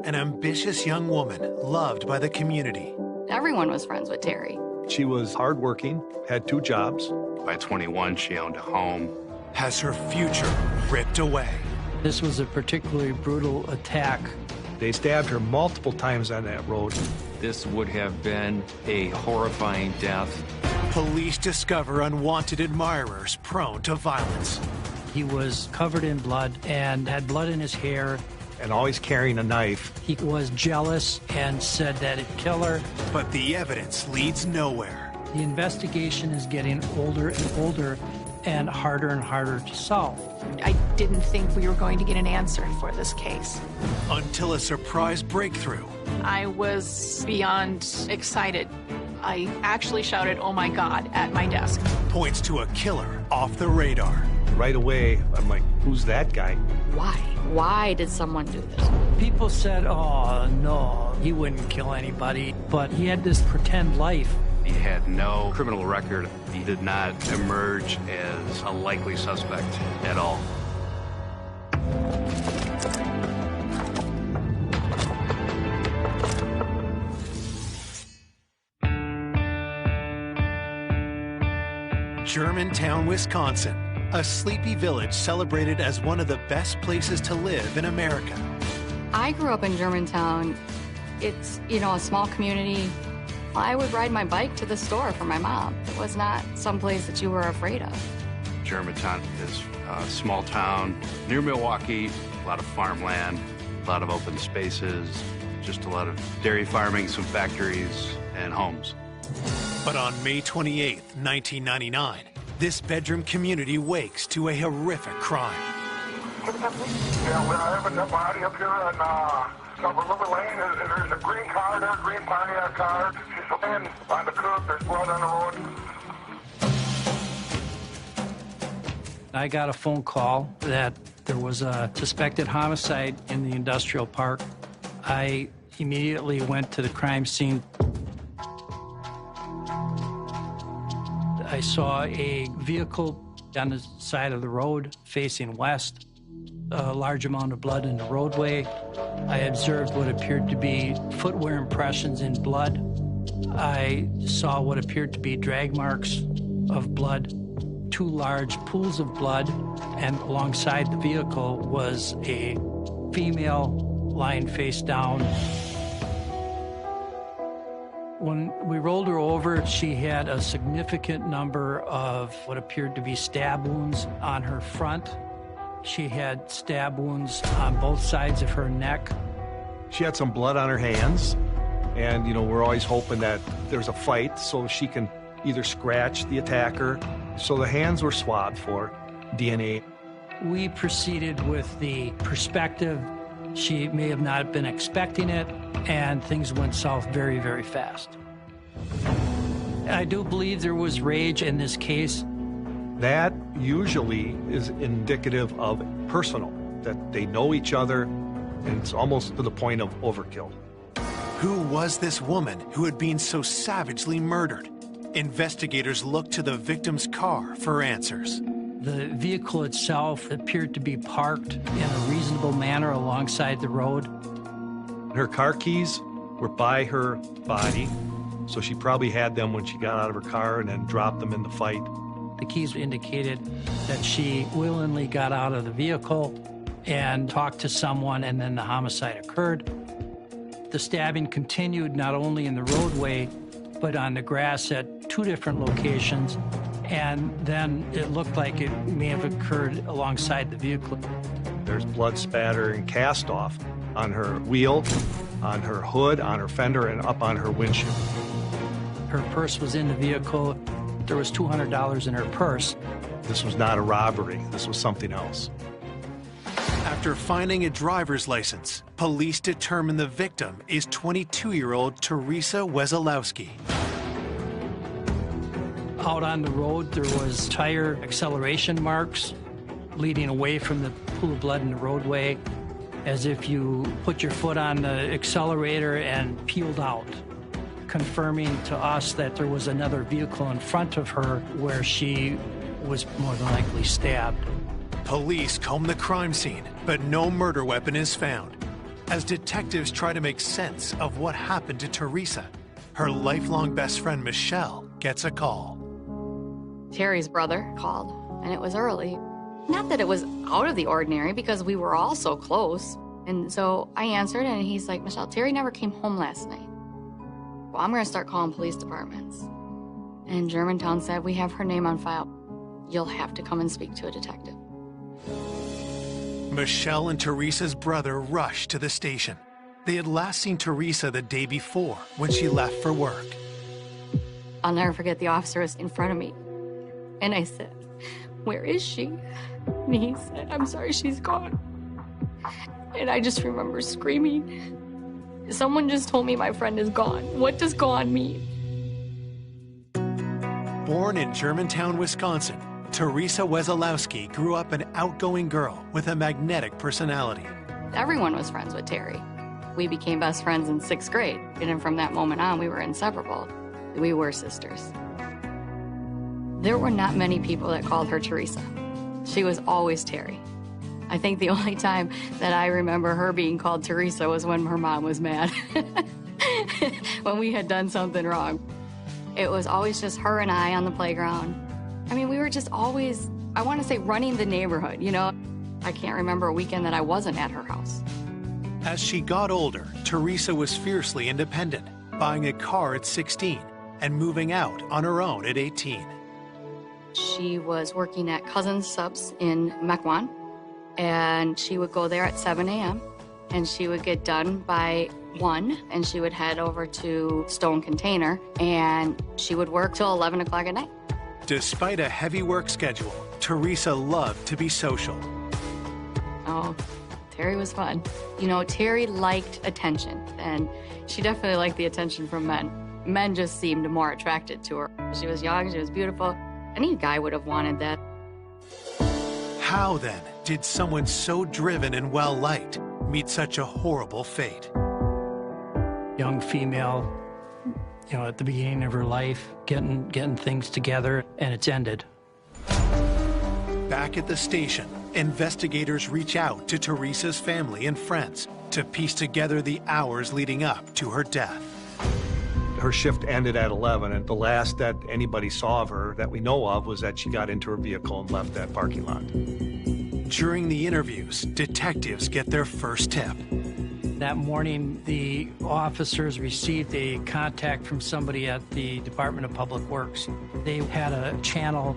an ambitious young woman loved by the community. Everyone was friends with Terry. She was hardworking, had 2 jobs. By 21, she owned a home. Has her future ripped away. This was a particularly brutal attack. They stabbed her multiple times on that road. This would have been a horrifying death. Police discover unwanted admirers prone to violence. He was covered in blood and had blood in his hair. And always carrying a knife. He was jealous and said that it'd kill her. But the evidence leads nowhere. The investigation is getting older and older and harder to solve. I didn't think we were going to get an answer for this case. Until a surprise breakthrough. I was beyond excited. I actually shouted, "Oh my God," at my desk. Points to a killer off the radar. Right away, I'm like, who's that guy? Why? Why did someone do this? People said, oh, no, he wouldn't kill anybody. But he had this pretend life. He had no criminal record. He did not emerge as a likely suspect at all. Germantown, Wisconsin, a sleepy village celebrated as one of the best places to live in America. I grew up in Germantown. It's, a small community. I would ride my bike to the store for my mom. It was not someplace that you were afraid of. Germantown is a small town near Milwaukee, a lot of farmland, a lot of open spaces, just a lot of dairy farming, some factories, and homes. But on May 28, 1999, this bedroom community wakes to a horrific crime. Yeah, we're having a body up here on River Lane. There's a green car there, green Pontiac car. She's laying on the curb. There's blood on the road. I got a phone call that there was a suspected homicide in the industrial park. I immediately went to the crime scene. I saw a vehicle on the side of the road facing west, a large amount of blood in the roadway. I observed what appeared to be footwear impressions in blood. I saw what appeared to be drag marks of blood, 2 large pools of blood, and alongside the vehicle was a female lying face down. When we rolled her over, she had a significant number of what appeared to be stab wounds on her front. She had stab wounds on both sides of her neck. She had some blood on her hands, and, we're always hoping that there's a fight so she can either scratch the attacker. So the hands were swabbed for DNA. We proceeded with the perspective. She may have not been expecting it, and things went south very, very fast. I do believe there was rage in this case. That usually is indicative of personal, that they know each other, and it's almost to the point of overkill. Who was this woman who had been so savagely murdered? Investigators looked to the victim's car for answers. The vehicle itself appeared to be parked in a reasonable manner alongside the road. Her car keys were by her body, so she probably had them when she got out of her car and then dropped them in the fight. The keys indicated that she willingly got out of the vehicle and talked to someone, and then the homicide occurred. The stabbing continued not only in the roadway, but on the grass at 2 different locations, and then it looked like it may have occurred alongside the vehicle. There's blood spatter and cast off on her wheel, on her hood, on her fender, and up on her windshield. Her purse was in the vehicle. There was $200 in her purse. This was not a robbery. This was something else. After finding a driver's license, police determine the victim is 22-year-old Teresa Wesolowski. Out on the road, there was tire acceleration marks leading away from the pool of blood in the roadway, as if you put your foot on the accelerator and peeled out, confirming to us that there was another vehicle in front of her where she was more than likely stabbed. Police comb the crime scene, but no murder weapon is found. As detectives try to make sense of what happened to Teresa, her lifelong best friend Michelle gets a call. Terry's brother called, and it was early. Not that it was out of the ordinary, because we were all so close. And so I answered, and he's like, Michelle, Terry never came home last night. Well, I'm going to start calling police departments. And Germantown said, we have her name on file. You'll have to come and speak to a detective. Michelle and Teresa's brother rushed to the station. They had last seen Teresa the day before when she left for work. I'll never forget, the officer was in front of me. And I said, where is she? And he said, I'm sorry, she's gone. And I just remember screaming, someone just told me my friend is gone. What does gone mean? Born in Germantown, Wisconsin, Teresa Wesolowski grew up an outgoing girl with a magnetic personality. Everyone was friends with Terry. We became best friends in 6th grade. And from that moment on, we were inseparable. We were sisters. There were not many people that called her Teresa. She was always Terry. I think the only time that I remember her being called Teresa was when her mom was mad. When we had done something wrong. It was always just her and I on the playground. I mean, we were just always, I want to say, running the neighborhood, you know? I can't remember a weekend that I wasn't at her house. As she got older, Teresa was fiercely independent, buying a car at 16 and moving out on her own at 18. She was working at Cousins Subs in Mequon, and she would go there at 7 a.m., and she would get done by 1, and she would head over to Stone Container, and she would work till 11 o'clock at night. Despite a heavy work schedule, Teresa loved to be social. Oh, Terry was fun. You know, Terry liked attention, and she definitely liked the attention from men. Men just seemed more attracted to her. She was young, she was beautiful. Any guy would have wanted that. How, then, did someone so driven and well-liked meet such a horrible fate? Young female, you know, at the beginning of her life, getting things together, and it's ended. Back at the station, investigators reach out to Teresa's family and friends to piece together the hours leading up to her death. Her shift ended at 11, and the last that anybody saw of her that we know of was that she got into her vehicle and left that parking lot. During the interviews, detectives get their first tip. That morning, the officers received a contact from somebody at the Department of Public Works. They had a channel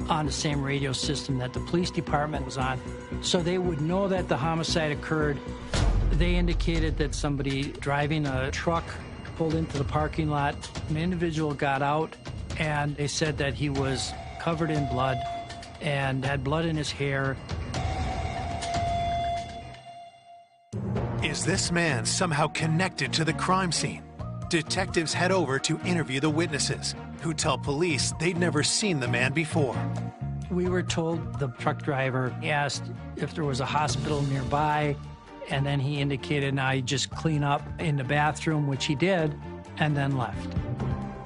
on the same radio system that the police department was on, so they would know that the homicide occurred. They indicated that somebody driving a truck pulled into the parking lot. An individual got out, and they said that he was covered in blood and had blood in his hair. Is this man somehow connected to the crime scene? Detectives head over to interview the witnesses, who tell police they'd never seen the man before. We were told the truck driver asked if there was a hospital nearby, and then he indicated now he'd just clean up in the bathroom, which he did, and then left.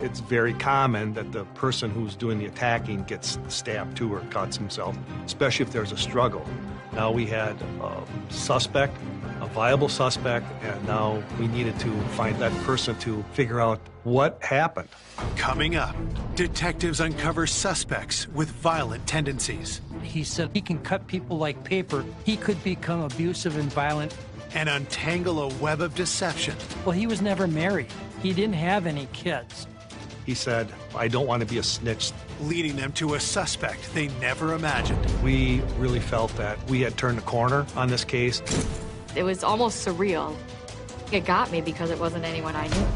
It's very common that the person who's doing the attacking gets stabbed too or cuts himself, especially if there's a struggle. Now we had a suspect, a viable suspect, and now we needed to find that person to figure out what happened. Coming up, detectives uncover suspects with violent tendencies. He said he can cut people like paper. He could become abusive and violent. And untangle a web of deception. Well, he was never married. He didn't have any kids. He said, I don't want to be a snitch. Leading them to a suspect they never imagined. We really felt that we had turned a corner on this case. It was almost surreal. It got me because it wasn't anyone I knew.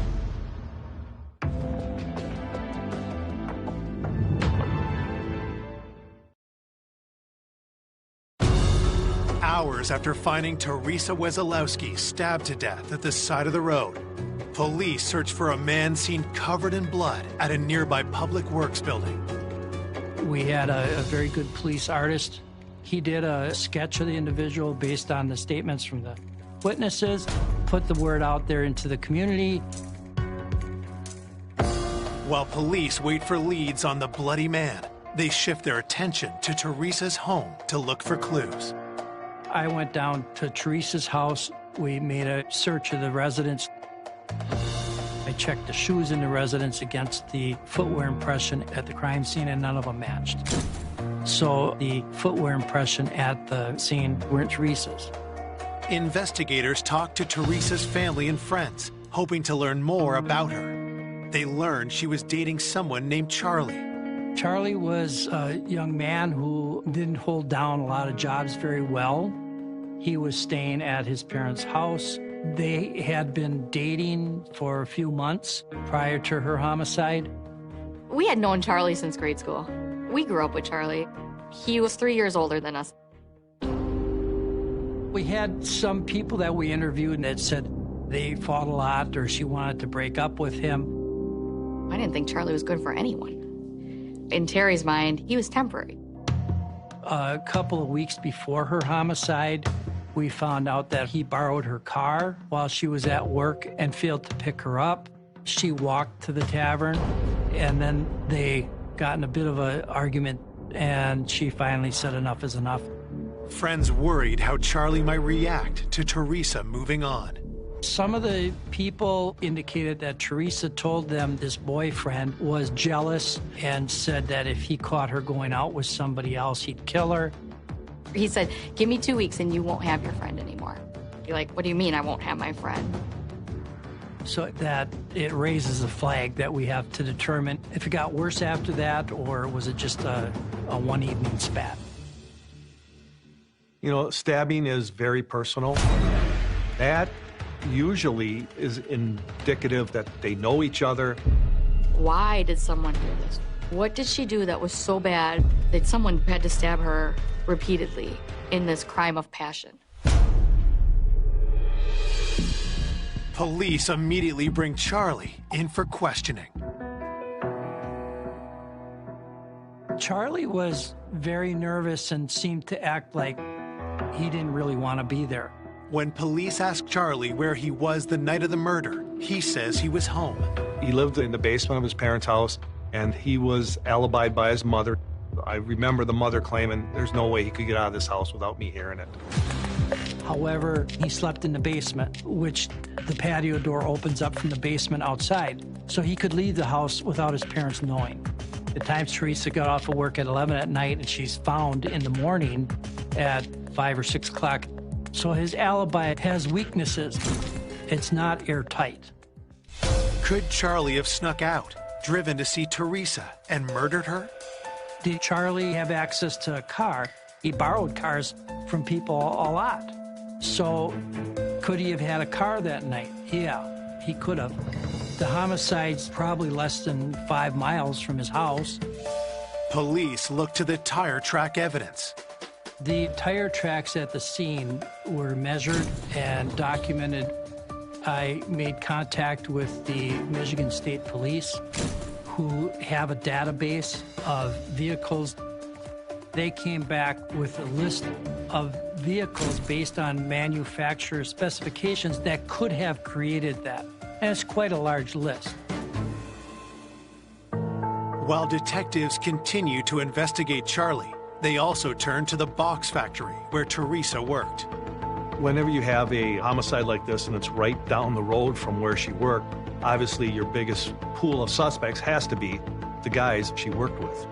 Hours after finding Teresa Wesolowski stabbed to death at the side of the road, police search for a man seen covered in blood at a nearby public works building. We had a very good police artist. He did a sketch of the individual based on the statements from the witnesses, put the word out there into the community. While police wait for leads on the bloody man, they shift their attention to Teresa's home to look for clues. I went down to Teresa's house. We made a search of the residence. I checked the shoes in the residence against the footwear impression at the crime scene, and none of them matched. So the footwear impression at the scene weren't Teresa's. Investigators talked to Teresa's family and friends, hoping to learn more about her. They learned she was dating someone named Charlie. Charlie was a young man who didn't hold down a lot of jobs very well. He was staying at his parents' house. They had been dating for a few months prior to her homicide. We had known Charlie since grade school. We grew up with Charlie. He was 3 years older than us. We had some people that we interviewed that said they fought a lot or she wanted to break up with him. I didn't think Charlie was good for anyone. In Terry's mind, he was temporary. A couple of weeks before her homicide, we found out that he borrowed her car while she was at work and failed to pick her up. She walked to the tavern, and then they got in a bit of an argument, and she finally said enough is enough. Friends worried how Charlie might react to Teresa moving on. Some of the people indicated that Teresa told them this boyfriend was jealous and said that if he caught her going out with somebody else, he'd kill her. He said, give me 2 weeks and you won't have your friend anymore. You're like, what do you mean I won't have my friend? So that it raises a flag that we have to determine if it got worse after that or was it just a one evening spat. You know, stabbing is very personal. That usually is indicative that they know each other. Why did someone do this? What did she do that was so bad that someone had to stab her repeatedly in this crime of passion? Police immediately bring Charlie in for questioning. Charlie was very nervous and seemed to act like he didn't really want to be there. When police asked Charlie where he was the night of the murder, he says he was home. He lived in the basement of his parents' house, and he was alibied by his mother. I remember the mother claiming there's no way he could get out of this house without me hearing it. However, he slept in the basement, which the patio door opens up from the basement outside, so he could leave the house without his parents knowing. At times, Teresa got off of work at 11 at night, and she's found in the morning at 5 or 6 o'clock. So his alibi has weaknesses. It's not airtight. Could Charlie have snuck out, driven to see Teresa, and murdered her? Did Charlie have access to a car? He borrowed cars from people a lot. So could he have had a car that night? Yeah, he could have. The homicide's probably less than 5 miles from his house. Police looked to the tire track evidence. The tire tracks at the scene were measured and documented. I made contact with the Michigan State Police, who have a database of vehicles. They came back with a list of vehicles based on manufacturer specifications that could have created that. And it's quite a large list. While detectives continue to investigate Charlie, they also turn to the box factory where Teresa worked. Whenever you have a homicide like this and it's right down the road from where she worked, obviously your biggest pool of suspects has to be the guys she worked with.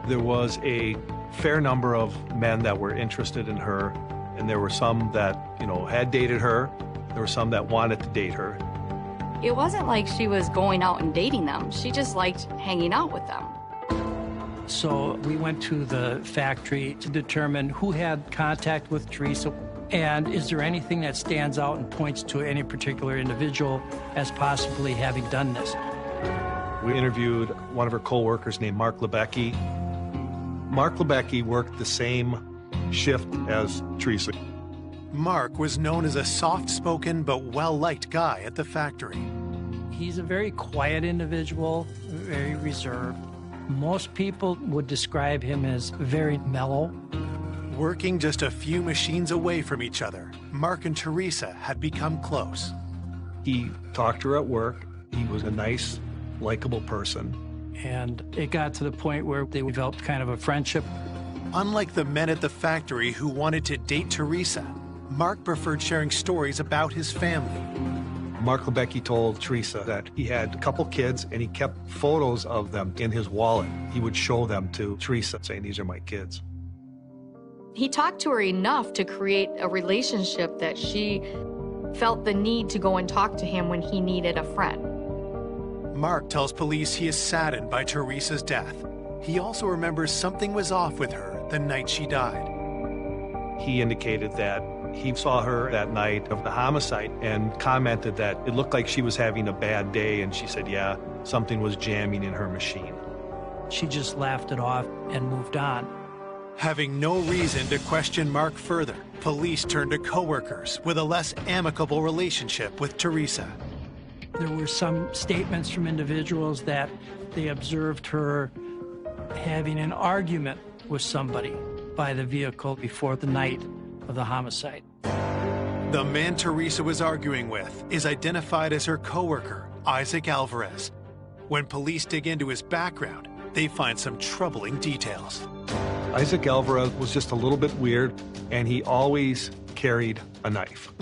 There was a fair number of men that were interested in her, and there were some that, had dated her. There were some that wanted to date her. It wasn't like she was going out and dating them. She just liked hanging out with them. So we went to the factory to determine who had contact with Teresa, and is there anything that stands out and points to any particular individual as possibly having done this. We interviewed one of her co-workers named Mark Lebecki. Mark Lebecki worked the same shift as Teresa. Mark was known as a soft-spoken but well-liked guy at the factory. He's a very quiet individual, very reserved. Most people would describe him as very mellow. Working just a few machines away from each other, Mark and Teresa had become close. He talked to her at work. He was a nice, likable person. And it got to the point where they developed kind of a friendship. Unlike the men at the factory who wanted to date Teresa, Mark preferred sharing stories about his family. Mark Lebecki told Teresa that he had a couple kids and he kept photos of them in his wallet. He would show them to Teresa, saying, "These are my kids." He talked to her enough to create a relationship that she felt the need to go and talk to him when he needed a friend. Mark tells police he is saddened by Teresa's death. He also remembers something was off with her the night she died. He indicated that he saw her that night of the homicide and commented that it looked like she was having a bad day, and she said, yeah, something was jamming in her machine. She just laughed it off and moved on. Having no reason to question Mark further, police turned to coworkers with a less amicable relationship with Teresa. There were some statements from individuals that they observed her having an argument with somebody by the vehicle before the night of the homicide. The man Teresa was arguing with is identified as her coworker, Isaac Alvarez. When police dig into his background, they find some troubling details. Isaac Alvarez was just a little bit weird, and he always carried a knife.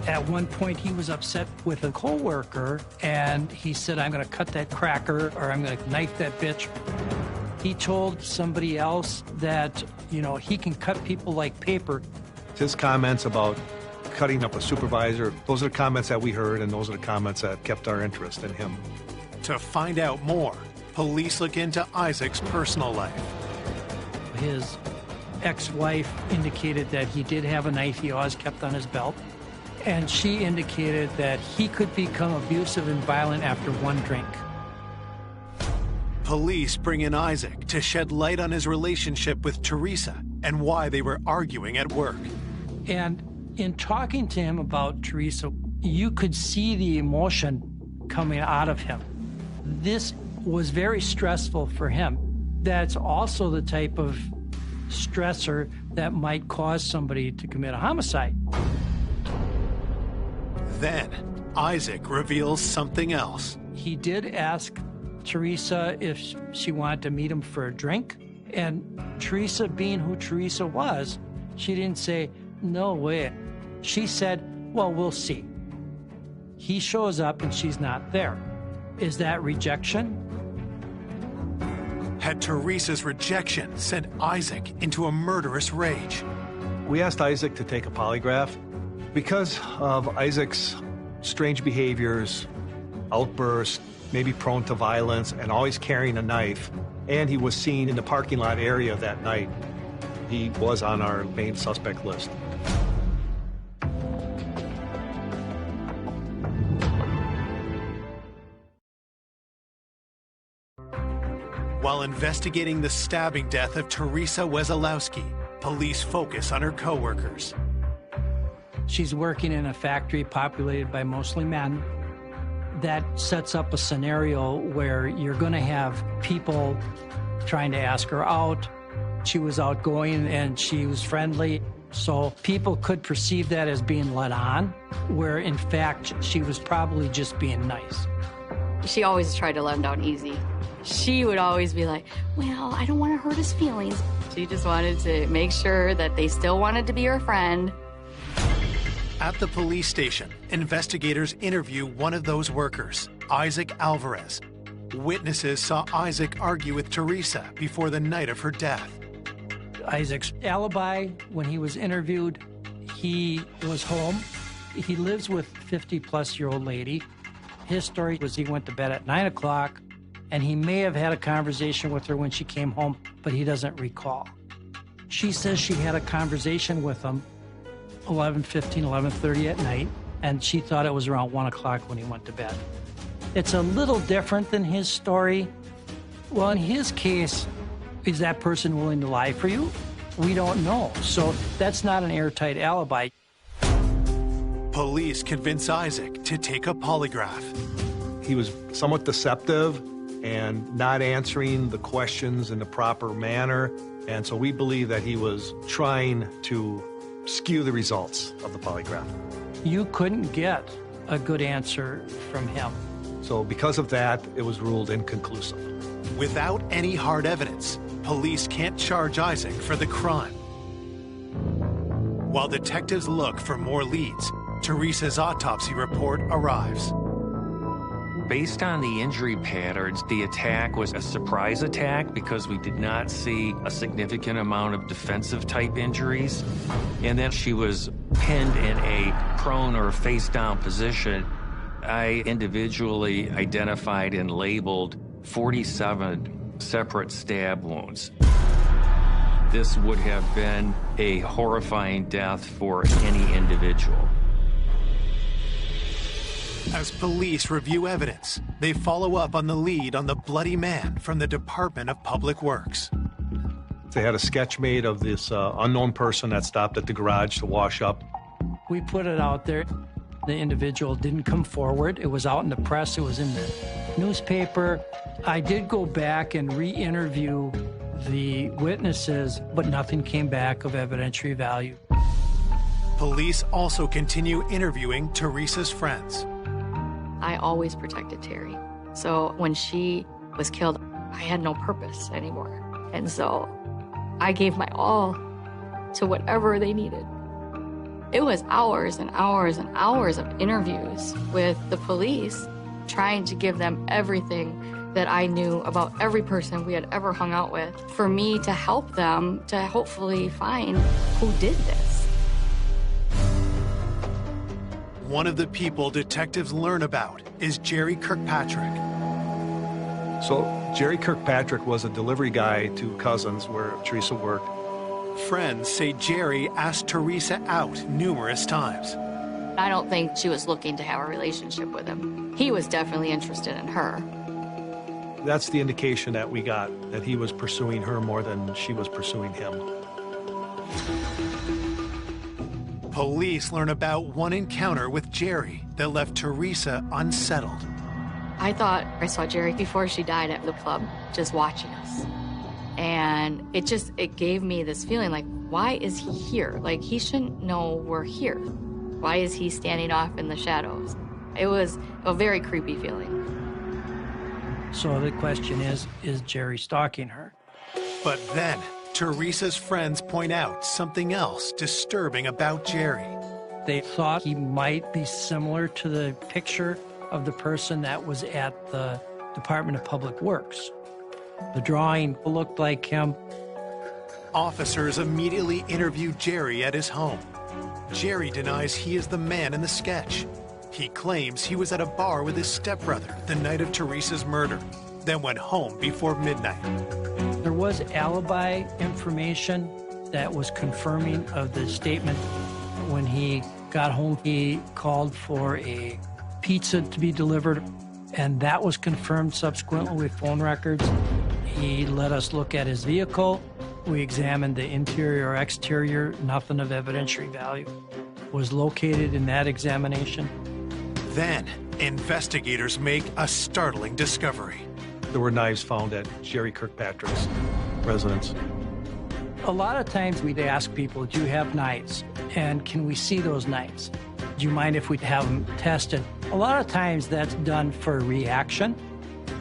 At one point, he was upset with a coworker, and he said, "I'm going to cut that cracker, or I'm going to knife that bitch." He told somebody else that, he can cut people like paper. His comments about cutting up a supervisor, those are the comments that we heard, and those are the comments that kept our interest in him. To find out more, police look into Isaac's personal life. His ex-wife indicated that he did have a knife he always kept on his belt, and she indicated that he could become abusive and violent after one drink. Police bring in Isaac to shed light on his relationship with Teresa and why they were arguing at work. And in talking to him about Teresa, you could see the emotion coming out of him. This was very stressful for him. That's also the type of stressor that might cause somebody to commit a homicide. Then, Isaac reveals something else. He did ask Teresa if she wanted to meet him for a drink, and Teresa, being who Teresa was, she didn't say, "No way." She said, "Well, we'll see." He shows up and she's not there. Is that rejection? Had Teresa's rejection sent Isaac into a murderous rage? We asked Isaac to take a polygraph. Because of Isaac's strange behaviors, outbursts, maybe prone to violence, and always carrying a knife, and he was seen in the parking lot area that night, he was on our main suspect list. While investigating the stabbing death of Teresa Wesolowski, police focus on her coworkers. She's working in a factory populated by mostly men. That sets up a scenario where you're going to have people trying to ask her out. She was outgoing and she was friendly, so people could perceive that as being led on, where in fact she was probably just being nice. She always tried to let him down easy. She would always be like, "Well, I don't want to hurt his feelings." She just wanted to make sure that they still wanted to be her friend. At the police station, investigators interview one of those workers, Isaac Alvarez. Witnesses saw Isaac argue with Teresa before the night of her death. Isaac's alibi, when he was interviewed, he was home. He lives with a 50-plus-year-old lady. His story was he went to bed at 9 o'clock, and he may have had a conversation with her when she came home, but he doesn't recall. She says she had a conversation with him 11:15, 11:30 at night, and she thought it was around 1 o'clock when he went to bed. It's a little different than his story. Well, in his case, is that person willing to lie for you? We don't know. So that's not an airtight alibi. Police convince Isaac to take a polygraph. He was somewhat deceptive and not answering the questions in the proper manner, and so we believe that he was trying to skew the results of the polygraph. You couldn't get a good answer from him. So because of that, it was ruled inconclusive. Without any hard evidence, police can't charge Isaac for the crime. While detectives look for more leads, Teresa's autopsy report arrives. Based on the injury patterns, the attack was a surprise attack because we did not see a significant amount of defensive type injuries. And then she was pinned in a prone or face down position. I individually identified and labeled 47 separate stab wounds. This would have been a horrifying death for any individual. As police review evidence, they follow up on the lead on the bloody man from the Department of Public Works. They had a sketch made of this unknown person that stopped at the garage to wash up. We put it out there. The individual didn't come forward. It was out in the press. It was in the newspaper. I did go back and re-interview the witnesses, but nothing came back of evidentiary value. Police also continue interviewing Teresa's friends. I always protected Terry. So when she was killed, I had no purpose anymore. And so I gave my all to whatever they needed. It was hours and hours and hours of interviews with the police, trying to give them everything that I knew about every person we had ever hung out with, for me to help them to hopefully find who did this. One of the people detectives learn about is Jerry Kirkpatrick. So Jerry Kirkpatrick was a delivery guy to Cousins where Teresa worked. Friends say Jerry asked Teresa out numerous times. I don't think she was looking to have a relationship with him. He was definitely interested in her. That's the indication that we got, that he was pursuing her more than she was pursuing him. Police learn about one encounter with Jerry that left Teresa unsettled. I thought I saw Jerry before she died at the club, just watching us. And it gave me this feeling like, why is he here? Like, he shouldn't know we're here. Why is he standing off in the shadows? It was a very creepy feeling. So the question is Jerry stalking her? But then, Teresa's friends point out something else disturbing about Jerry. They thought he might be similar to the picture of the person that was at the Department of Public Works. The drawing looked like him. Officers immediately interview Jerry at his home. Jerry denies he is the man in the sketch. He claims he was at a bar with his stepbrother the night of Teresa's murder, then went home before midnight. There was alibi information that was confirming of the statement. When he got home, he called for a pizza to be delivered, and that was confirmed subsequently with phone records. He let us look at his vehicle. We examined the interior or exterior. Nothing of evidentiary value was located in that examination. Then, investigators make a startling discovery. There were knives found at Jerry Kirkpatrick's residence. A lot of times we'd ask people, do you have knives? And can we see those knives? Do you mind if we have them tested? A lot of times that's done for a reaction.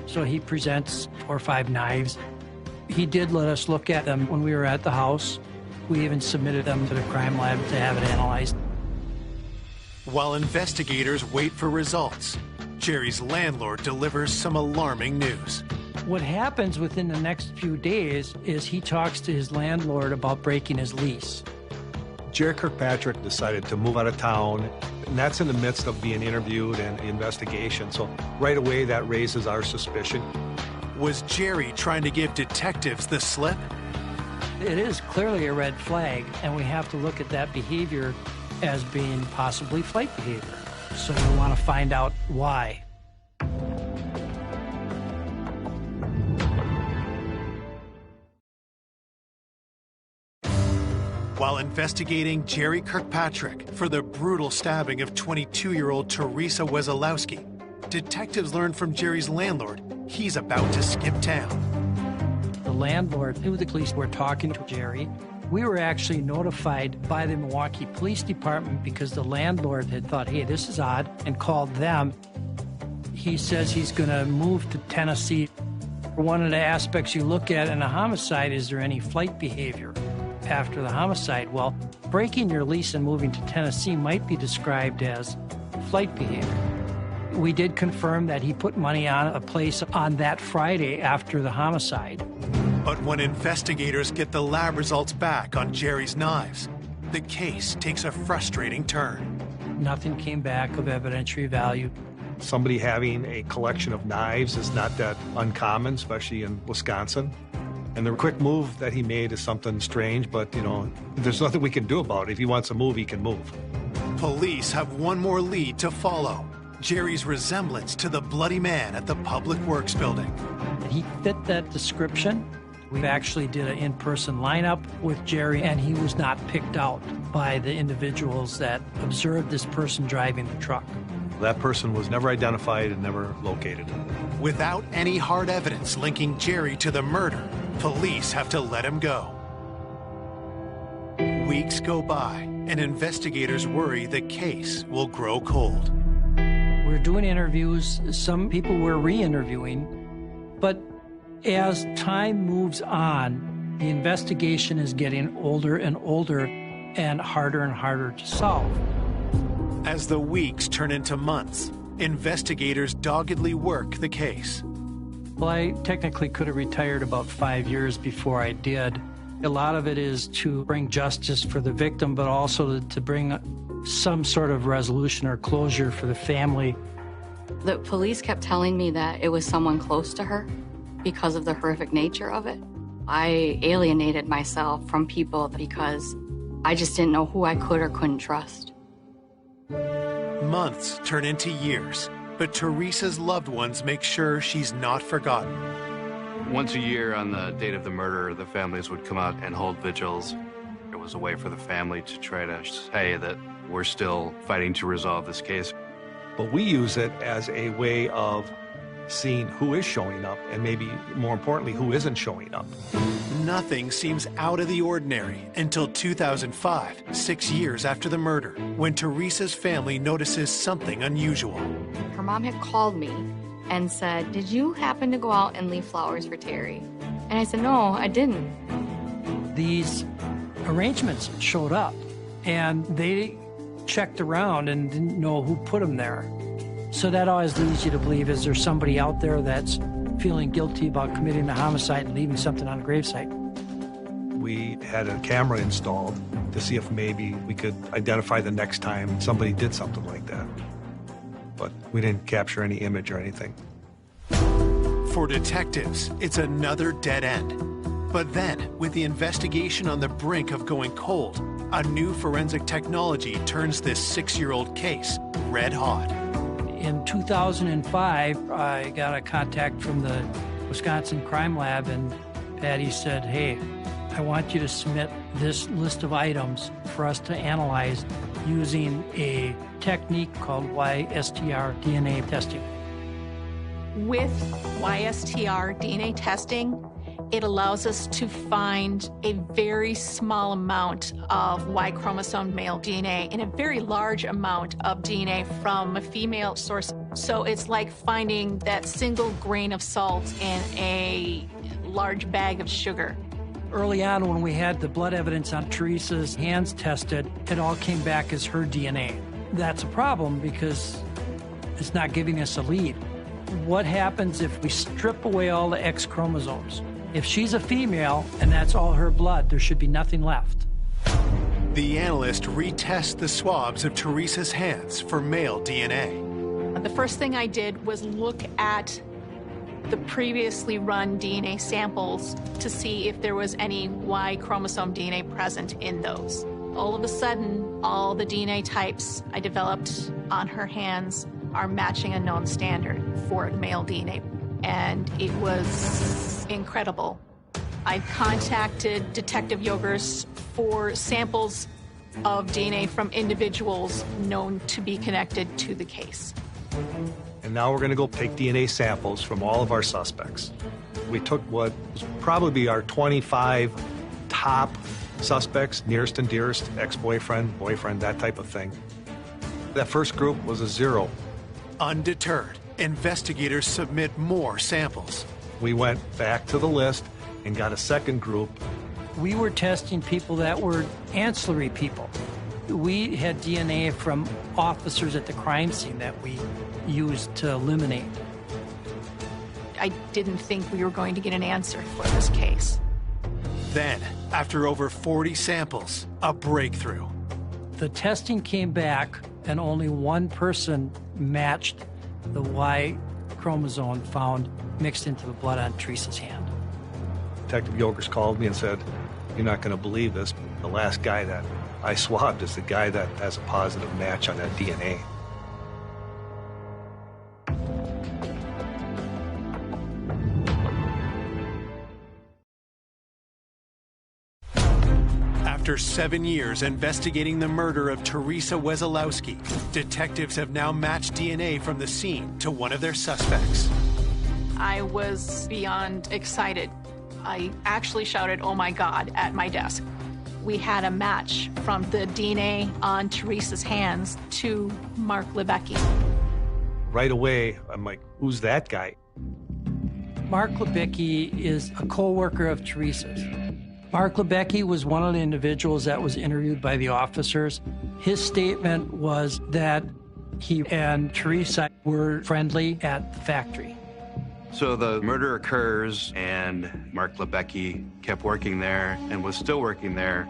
So he presents 4 or 5 knives. He did let us look at them when we were at the house. We even submitted them to the crime lab to have it analyzed. While investigators wait for results, Jerry's landlord delivers some alarming news. What happens within the next few days is he talks to his landlord about breaking his lease. Jerry Kirkpatrick decided to move out of town, and that's in the midst of being interviewed and the investigation. So right away, that raises our suspicion. Was Jerry trying to give detectives the slip? It is clearly a red flag, and we have to look at that behavior as being possibly flight behavior. So we want to find out why. While investigating Jerry Kirkpatrick for the brutal stabbing of 22-year-old Teresa Wesolowski, detectives learn from Jerry's landlord he's about to skip town. The landlord knew the police were talking to Jerry. We were actually notified by the Milwaukee Police Department because the landlord had thought, hey, this is odd, and called them. He says he's going to move to Tennessee. One of the aspects you look at in a homicide, is there any flight behavior after the homicide? Well, Breaking your lease and moving to Tennessee might be described as flight behavior. We did confirm that he put money on a place on that Friday after the homicide. But when investigators get the lab results back on Jerry's knives, the case takes a frustrating turn. Nothing came back of evidentiary value. Somebody having a collection of knives is not that uncommon, especially in Wisconsin. And the quick move that he made is something strange, but, there's nothing we can do about it. If he wants to move, he can move. Police have one more lead to follow. Jerry's resemblance to the bloody man at the Public Works building. He fit that description. We actually did an in-person lineup with Jerry, and he was not picked out by the individuals that observed this person driving the truck. That person was never identified and never located. Without any hard evidence linking Jerry to the murder, police have to let him go. Weeks go by, and investigators worry the case will grow cold. We're doing interviews. Some people we're re-interviewing. But as time moves on, the investigation is getting older and older and harder to solve. As the weeks turn into months, investigators doggedly work the case. Well, I technically could have retired about 5 years before I did. A lot of it is to bring justice for the victim, but also to bring some sort of resolution or closure for the family. The police kept telling me that it was someone close to her because of the horrific nature of it. I alienated myself from people because I just didn't know who I could or couldn't trust. Months turn into years, but Teresa's loved ones make sure she's not forgotten. Once a year on the date of the murder, the families would come out and hold vigils. It was a way for the family to try to say that we're still fighting to resolve this case. But we use it as a way of seeing who is showing up and maybe more importantly, who isn't showing up. Nothing seems out of the ordinary until 2005, 6 years after the murder, when Teresa's family notices something unusual. Her mom had called me and said, "Did you happen to go out and leave flowers for Terry?" And I said, "No, I didn't." These arrangements showed up, and they checked around and didn't know who put them there. So that always leads you to believe, is there somebody out there that's feeling guilty about committing a homicide and leaving something on a gravesite? We had a camera installed to see if maybe we could identify the next time somebody did something like that. But we didn't capture any image or anything. For detectives, it's another dead end. But then, with the investigation on the brink of going cold, a new forensic technology turns this 6-year-old case red hot. In 2005, I got a contact from the Wisconsin Crime Lab, and Patty said, "Hey, I want you to submit this list of items for us to analyze using a technique called YSTR DNA testing." With YSTR DNA testing, it allows us to find a very small amount of Y chromosome male DNA and a very large amount of DNA from a female source. So it's like finding that single grain of salt in a large bag of sugar. Early on, when we had the blood evidence on Teresa's hands tested, it all came back as her DNA. That's a problem because it's not giving us a lead. What happens if we strip away all the X chromosomes? If she's a female and that's all her blood, there should be nothing left. The analyst retests the swabs of Teresa's hands for male DNA. The first thing I did was look at the previously run DNA samples to see if there was any Y chromosome DNA present in those. All of a sudden, all the DNA types I developed on her hands are matching a known standard for male DNA. And it was incredible. I contacted Detective Yogers for samples of DNA from individuals known to be connected to the case. And now we're going to go take DNA samples from all of our suspects. We took what was probably our 25 top suspects, nearest and dearest, ex-boyfriend, boyfriend, that type of thing. That first group was a 0. Undeterred, investigators submit more samples. We went back to the list and got a second group We were testing people that were ancillary people. We had DNA from officers at the crime scene that we used to eliminate. I didn't think we were going to get an answer for this case. Then, after over 40 samples, a breakthrough. The testing came back, and only one person matched the Y chromosome found mixed into the blood on Teresa's hand. Detective Yogers called me and said, "You're not going to believe this. The last guy that I swabbed is the guy that has a positive match on that DNA." After 7 years investigating the murder of Teresa Wesolowski, detectives have now matched DNA from the scene to one of their suspects. I was beyond excited. I actually shouted, "Oh my God," at my desk. We had a match from the DNA on Teresa's hands to Mark Lebecki. Right away, I'm like, who's that guy? Mark Lebecki is a co-worker of Teresa's. Mark Lebecki was one of the individuals that was interviewed by the officers. His statement was that he and Teresa were friendly at the factory. So the murder occurs, and Mark Lebecki kept working there and was still working there.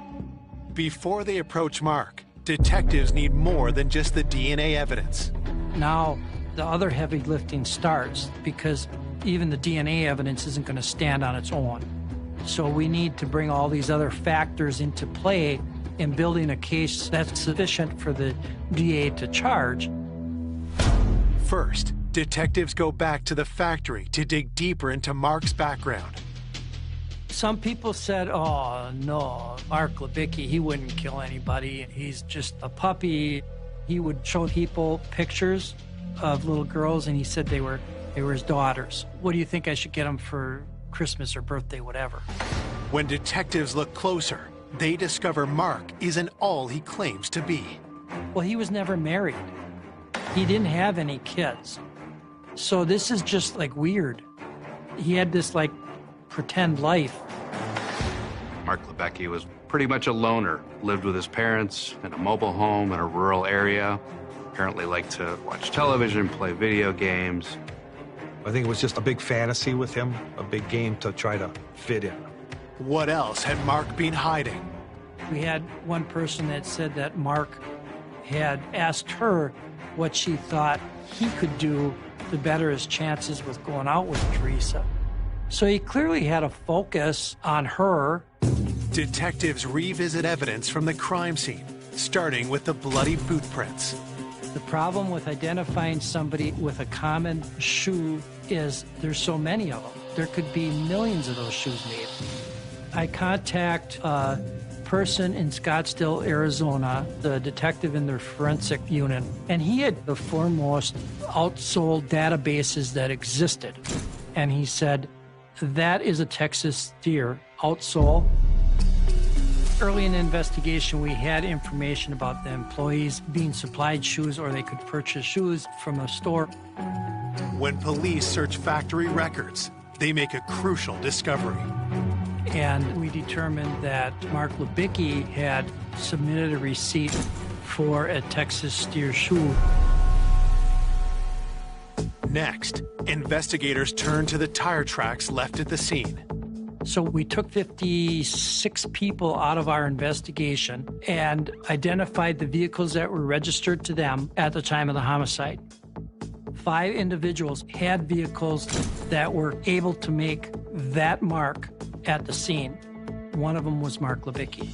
Before they approach Mark, detectives need more than just the DNA evidence. Now, the other heavy lifting starts because even the DNA evidence isn't going to stand on its own. So we need to bring all these other factors into play in building a case that's sufficient for the DA to charge. First, detectives go back to the factory to dig deeper into Mark's background. Some people said, "Oh, no, Mark Lebecki, he wouldn't kill anybody. He's just a puppy." He would show people pictures of little girls, and he said they were his daughters. "What do you think I should get them for Christmas or birthday, whatever?" When detectives look closer, they discover Mark isn't all he claims to be. Well, he was never married. He didn't have any kids. So this is just like weird. He had this like pretend life. Mark Lebecki was pretty much a loner, lived with his parents in a mobile home in a rural area, apparently liked to watch television, play video games. I think it was just a big fantasy with him, a big game to try to fit in. What else had Mark been hiding? We had one person that said that Mark had asked her what she thought he could do to better his chances with going out with Teresa. So he clearly had a focus on her. Detectives revisit evidence from the crime scene, starting with the bloody boot prints. The problem with identifying somebody with a common shoe is there's so many of them. There could be millions of those shoes made. I contact a person in Scottsdale, Arizona, the detective in their forensic unit, and he had the foremost outsold databases that existed. And he said, that is a Texas steer outsole. Early in the investigation, we had information about the employees being supplied shoes or they could purchase shoes from a store. When police search factory records, they make a crucial discovery. And we determined that Mark Lebecki had submitted a receipt for a Texas steer shoe. Next, investigators turn to the tire tracks left at the scene. So we took 56 people out of our investigation and identified the vehicles that were registered to them at the time of the homicide. 5 individuals had vehicles that were able to make that mark at the scene. One of them was Mark Lebecki.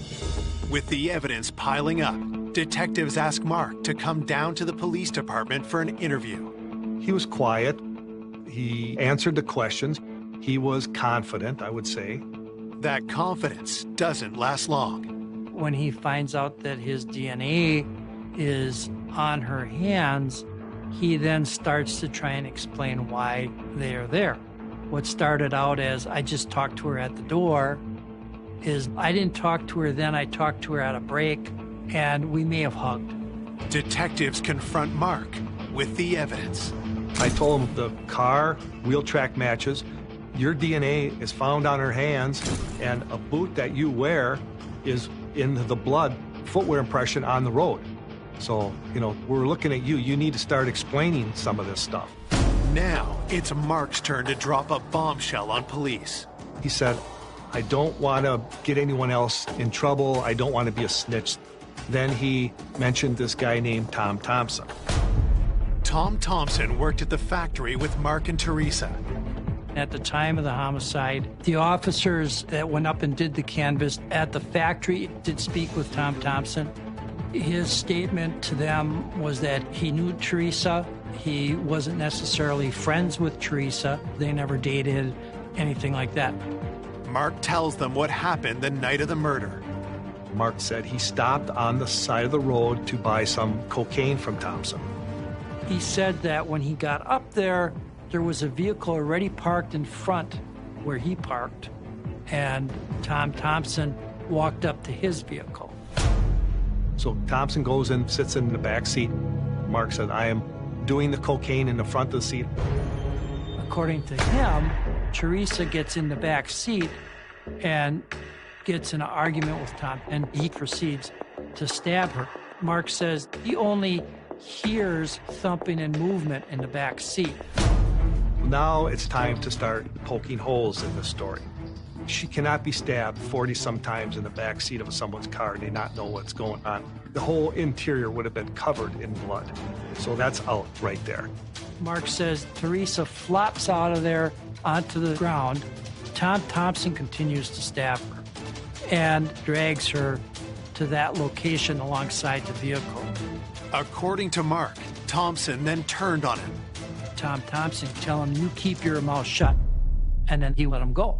With the evidence piling up, detectives ask Mark to come down to the police department for an interview. He was quiet. He answered the questions. He was confident, I would say. That confidence doesn't last long. When he finds out that his DNA is on her hands, he then starts to try and explain why they are there. What started out as, I just talked to her at the door, is I didn't talk to her then, I talked to her at a break, and we may have hugged. Detectives confront Mark with the evidence. I told him the car, wheel track matches. Your DNA is found on her hands, and a boot that you wear is in the blood footwear impression on the road. So, we're looking at you. You need to start explaining some of this stuff. Now, it's Mark's turn to drop a bombshell on police. He said, I don't want to get anyone else in trouble. I don't want to be a snitch. Then he mentioned this guy named Tom Thompson. Tom Thompson worked at the factory with Mark and Teresa. At the time of the homicide, the officers that went up and did the canvass at the factory did speak with Tom Thompson. His statement to them was that he knew Teresa. He wasn't necessarily friends with Teresa. They never dated, anything like that. Mark tells them what happened the night of the murder. Mark said he stopped on the side of the road to buy some cocaine from Thompson. He said that when he got up there was a vehicle already parked in front where he parked, and Tom Thompson walked up to his vehicle. So Thompson goes in, sits in the back seat. Mark said, I am doing the cocaine in the front of the seat. According to him, Teresa gets in the back seat and gets in an argument with Tom, and he proceeds to stab her. Mark says he only hears thumping and movement in the back seat. Now it's time to start poking holes in this story. She cannot be stabbed 40-some times in the back seat of someone's car and they not know what's going on. The whole interior would have been covered in blood. So that's out right there. Mark says Teresa flops out of there onto the ground. Tom Thompson continues to stab her and drags her to that location alongside the vehicle. According to Mark, Thompson then turned on him. Tom Thompson tell him, you keep your mouth shut, and then he let him go.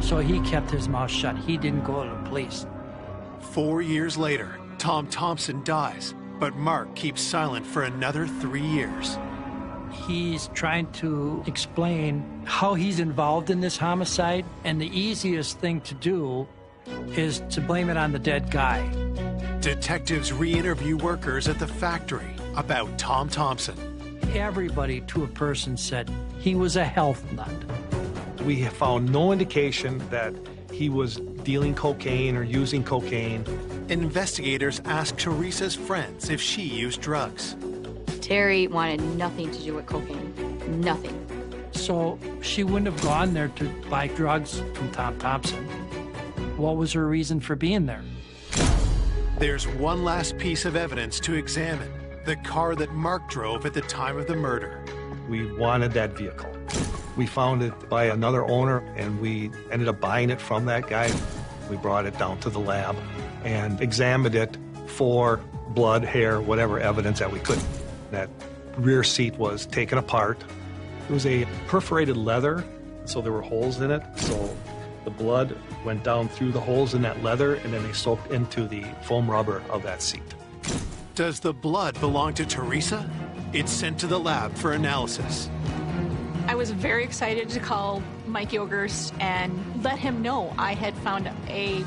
So he kept his mouth shut. He didn't go to the police. 4 years later, Tom Thompson dies, but Mark keeps silent for another 3 years. He's trying to explain how he's involved in this homicide, and the easiest thing to do is to blame it on the dead guy. Detectives re-interview workers at the factory about Tom Thompson. Everybody to a person said he was a health nut. We have found no indication that he was dealing cocaine or using cocaine. Investigators asked Teresa's friends if she used drugs. Terry wanted nothing to do with cocaine. Nothing. So she wouldn't have gone there to buy drugs from Tom Thompson. What was her reason for being there? There's one last piece of evidence to examine. The car that Mark drove at the time of the murder. We wanted that vehicle. We found it by another owner, and we ended up buying it from that guy. We brought it down to the lab and examined it for blood, hair, whatever evidence that we could. That rear seat was taken apart. It was a perforated leather, so there were holes in it. So the blood went down through the holes in that leather, and then they soaked into the foam rubber of that seat. Does the blood belong to Teresa? It's sent to the lab for analysis. I was very excited to call Mike Yogers and let him know I had found a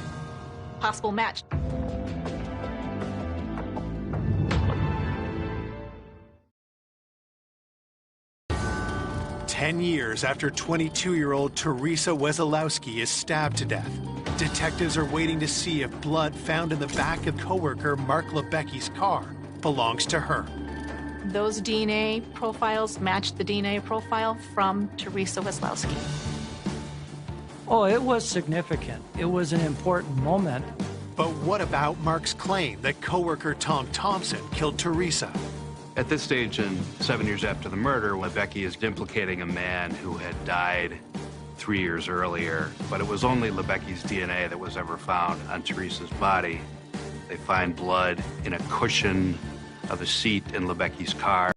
possible match. Ten years after 22-year-old Teresa Wesolowski is stabbed to death, detectives are waiting to see if blood found in the back of coworker Mark Lebecki's car belongs to her. Those DNA profiles matched the DNA profile from Teresa Wesolowski. Oh, it was significant. It was an important moment. But what about Mark's claim that coworker Tom Thompson killed Teresa? At this stage, and 7 years after the murder, Lebecki is implicating a man who had died 3 years earlier, but it was only Lebecki's DNA that was ever found on Teresa's body. They find blood in a cushion of a seat in Lebecki's car.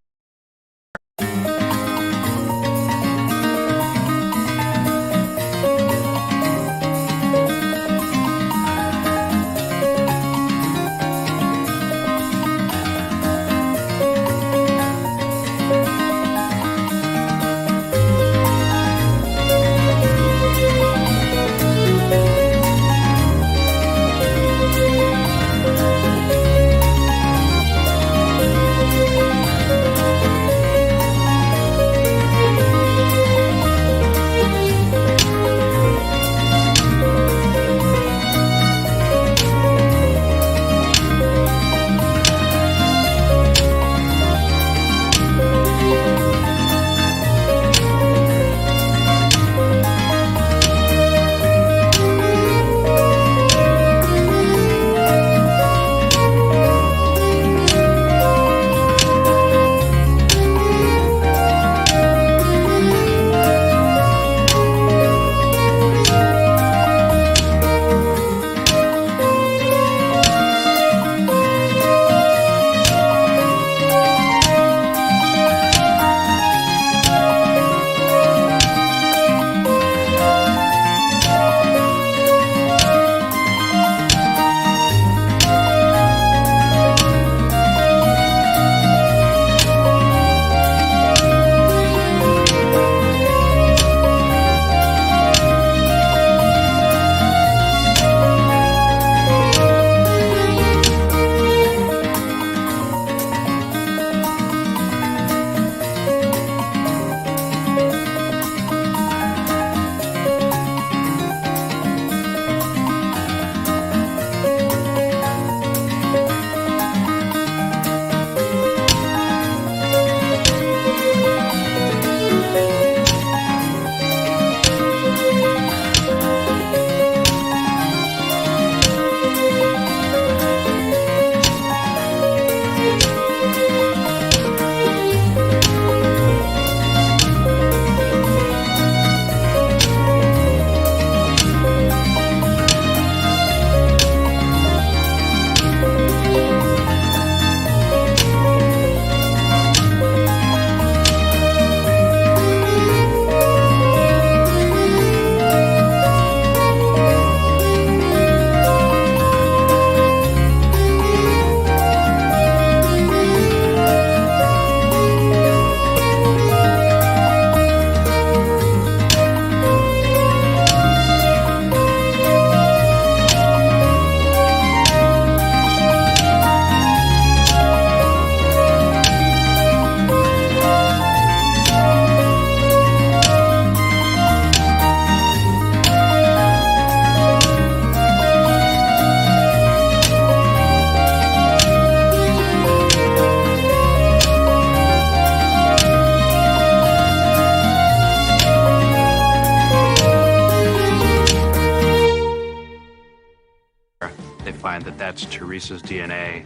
that that's Teresa's DNA.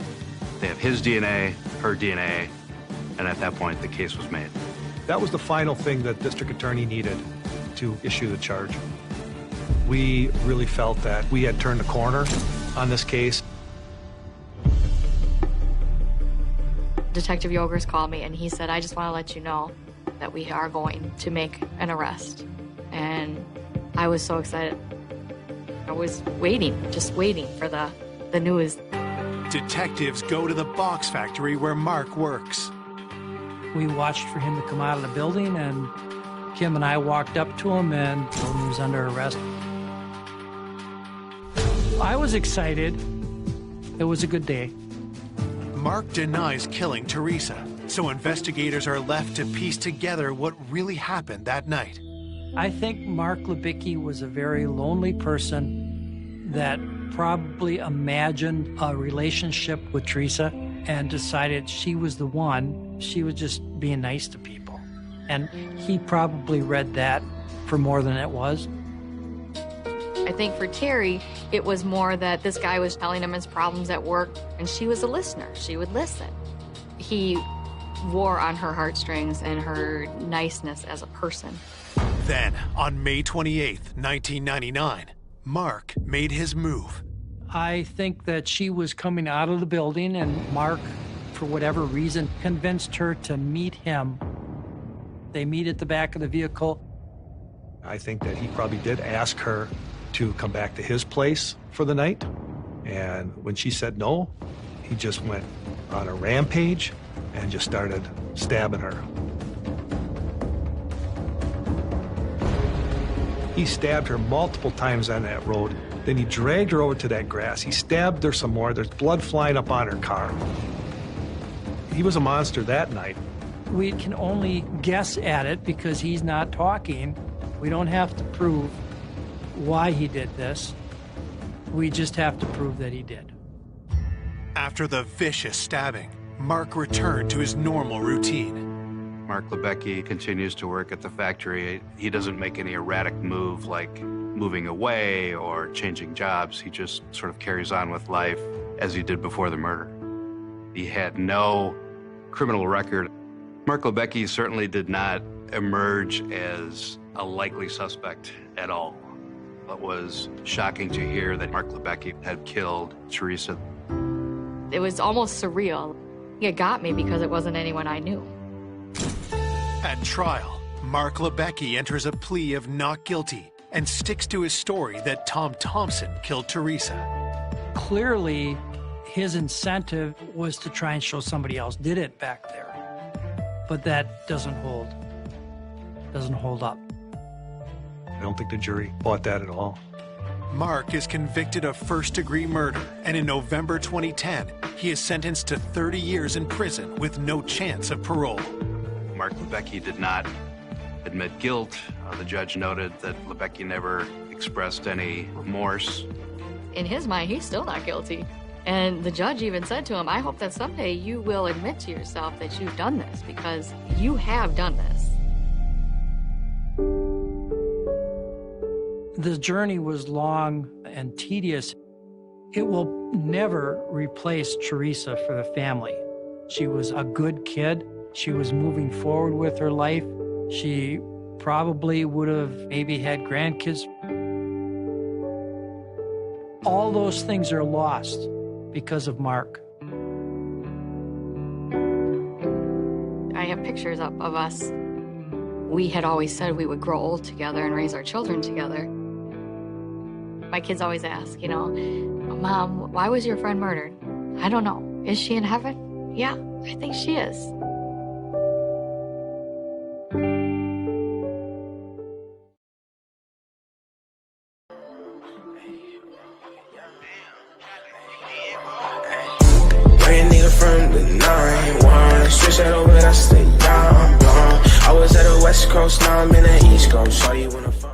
They have his DNA, her DNA, and at that point, the case was made. That was the final thing that district attorney needed to issue the charge. We really felt that we had turned the corner on this case. Detective Yogers called me and he said, I just want to let you know that we are going to make an arrest. And I was so excited. I was waiting, just waiting for the news. Detectives go to the box factory where Mark works. We watched for him to come out of the building, and Kim and I walked up to him and told him he was under arrest. I was excited. It was a good day. Mark denies killing Teresa, so investigators are left to piece together what really happened that night. I think Mark Libicki was a very lonely person that probably imagined a relationship with Teresa and decided she was the one. She was just being nice to people. And he probably read that for more than it was. I think for Terry, it was more that this guy was telling him his problems at work, and she was a listener. She would listen. He wore on her heartstrings and her niceness as a person. Then, on May 28th, 1999, Mark made his move. I think that she was coming out of the building, and Mark, for whatever reason, convinced her to meet him. They meet at the back of the vehicle. I think that he probably did ask her to come back to his place for the night. And when she said no, he just went on a rampage and just started stabbing her. He stabbed her multiple times on that road. Then he dragged her over to that grass. He stabbed her some more. There's blood flying up on her car. He was a monster that night. We can only guess at it because he's not talking. We don't have to prove why he did this. We just have to prove that he did. After the vicious stabbing, Mark returned to his normal routine. Mark Libicki continues to work at the factory. He doesn't make any erratic move like moving away or changing jobs. He just sort of carries on with life as he did before the murder. He had no criminal record. Mark Libicki certainly did not emerge as a likely suspect at all. It was shocking to hear that Mark Libicki had killed Teresa. It was almost surreal. It got me because it wasn't anyone I knew. At trial, Mark Libicki enters a plea of not guilty and sticks to his story that Tom Thompson killed Teresa. Clearly, his incentive was to try and show somebody else did it back there. But that doesn't hold up. I don't think the jury bought that at all. Mark is convicted of first-degree murder, and in November 2010, he is sentenced to 30 years in prison with no chance of parole. Mark Libicki did not admit guilt. The judge noted that Libicki never expressed any remorse. In his mind, he's still not guilty. And the judge even said to him, I hope that someday you will admit to yourself that you've done this, because you have done this. The journey was long and tedious. It will never replace Teresa for the family. She was a good kid. She was moving forward with her life. She probably would have maybe had grandkids. All those things are lost because of Mark. I have pictures up of us. We had always said we would grow old together and raise our children together. My kids always ask, Mom, why was your friend murdered? I don't know. Is she in heaven? Yeah, I think she is. From the 9-1, switch that over, that's the young blonde. I was at the West Coast, now I'm in the East Coast. Shawty wanna fuck.